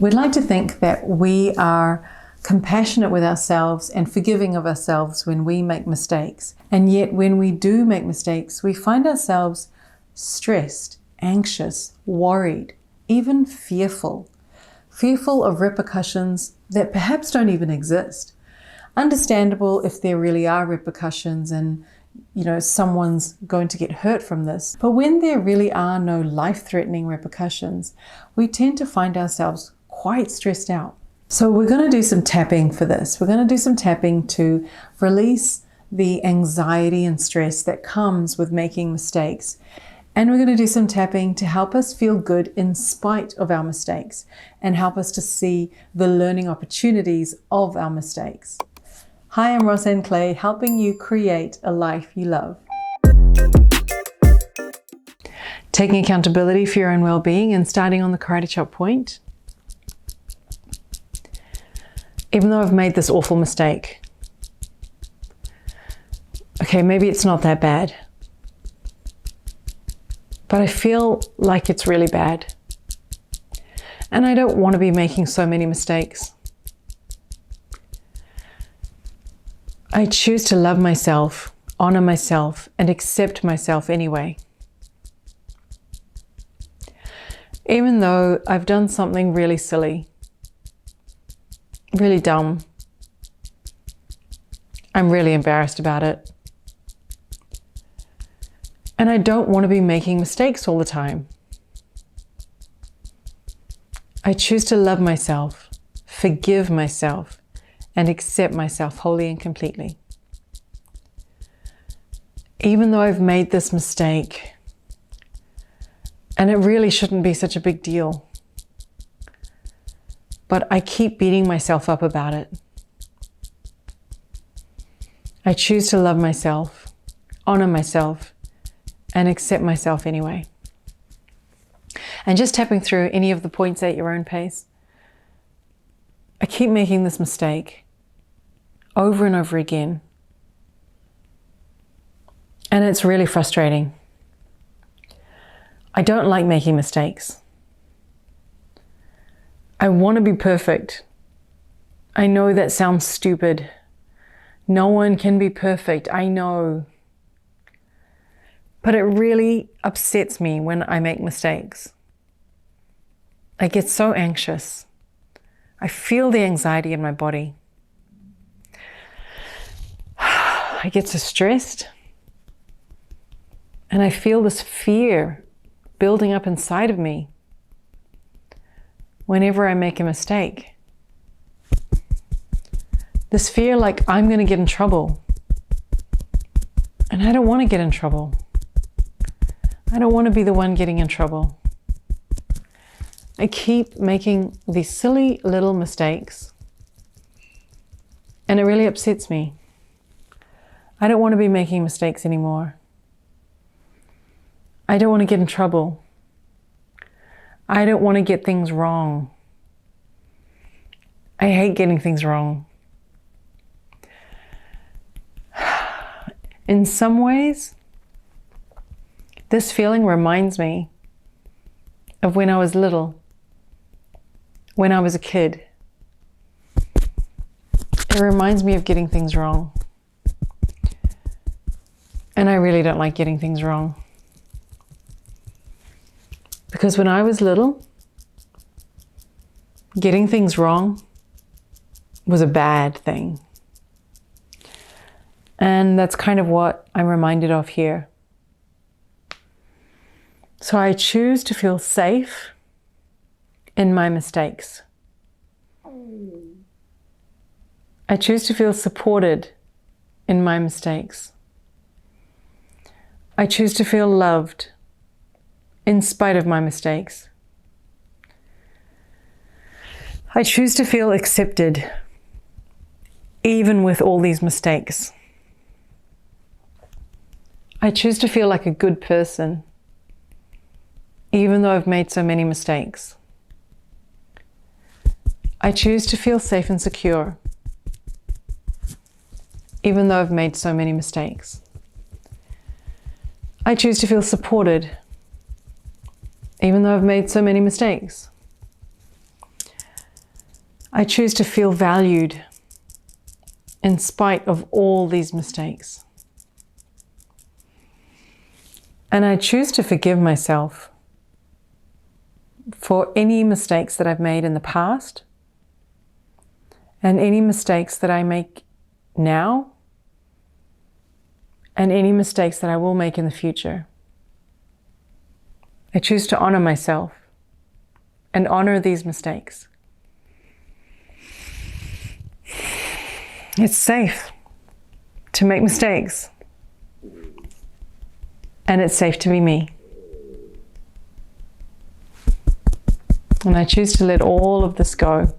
We'd like to think that we are compassionate with ourselves and forgiving of ourselves when we make mistakes. And yet when we do make mistakes, we find ourselves stressed, anxious, worried, even fearful. Fearful of repercussions that perhaps don't even exist. Understandable if there really are repercussions and someone's going to get hurt from this. But when there really are no life-threatening repercussions, we tend to find ourselves quite stressed out. So we're going to do some tapping for this. We're going to do some tapping to release the anxiety and stress that comes with making mistakes. And we're going to do some tapping to help us feel good in spite of our mistakes and help us to see the learning opportunities of our mistakes. Hi, I'm Rosanne Clay, helping you create a life you love. Taking accountability for your own well-being and starting on the karate chop point. Even though I've made this awful mistake, okay, maybe it's not that bad, but I feel like it's really bad. And I don't want to be making so many mistakes. I choose to love myself, honor myself, and accept myself anyway. Even though I've done something really silly, really dumb, I'm really embarrassed about it. And I don't want to be making mistakes all the time. I choose to love myself, forgive myself, and accept myself wholly and completely. Even though I've made this mistake, and it really shouldn't be such a big deal, but I keep beating myself up about it. I choose to love myself, honor myself, and accept myself anyway. And just tapping through any of the points at your own pace. I keep making this mistake over and over again. And it's really frustrating. I don't like making mistakes. I want to be perfect. I know that sounds stupid. No one can be perfect, I know. But it really upsets me when I make mistakes. I get so anxious. I feel the anxiety in my body. I get so stressed. And I feel this fear building up inside of me whenever I make a mistake. This fear like I'm going to get in trouble. And I don't want to get in trouble. I don't want to be the one getting in trouble. I keep making these silly little mistakes. And it really upsets me. I don't want to be making mistakes anymore. I don't want to get in trouble. I don't want to get things wrong. I hate getting things wrong. In some ways, this feeling reminds me of when I was little, when I was a kid. It reminds me of getting things wrong. And I really don't like getting things wrong. Because when I was little, getting things wrong was a bad thing. And that's kind of what I'm reminded of here. So I choose to feel safe in my mistakes. I choose to feel supported in my mistakes. I choose to feel loved in spite of my mistakes. I choose to feel accepted even with all these mistakes. I choose to feel like a good person even though I've made so many mistakes. I choose to feel safe and secure even though I've made so many mistakes. I choose to feel supported even though I've made so many mistakes. I choose to feel valued in spite of all these mistakes. And I choose to forgive myself for any mistakes that I've made in the past and any mistakes that I make now and any mistakes that I will make in the future. I choose to honor myself and honor these mistakes. It's safe to make mistakes, and it's safe to be me. And I choose to let all of this go.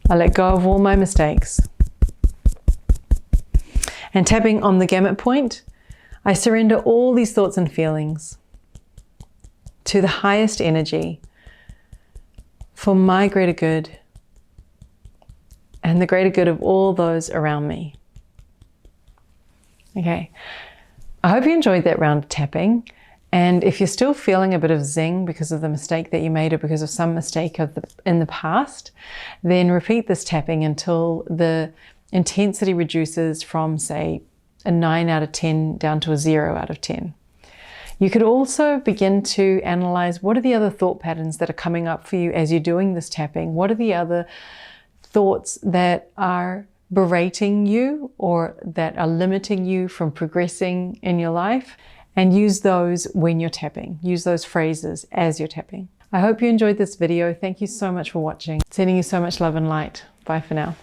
I let go of all my mistakes. And tapping on the gamut point, I surrender all these thoughts and feelings to the highest energy for my greater good and the greater good of all those around me. Okay, I hope you enjoyed that round of tapping. And if you're still feeling a bit of zing because of the mistake that you made or because of some mistake in the past, then repeat this tapping until the intensity reduces from, say, a 9 out of 10 down to a 0 out of 10. You could also begin to analyze what are the other thought patterns that are coming up for you as you're doing this tapping. What are the other thoughts that are berating you or that are limiting you from progressing in your life? And use those when you're tapping. Use those phrases as you're tapping. I hope you enjoyed this video. Thank you so much for watching. Sending you so much love and light. Bye for now.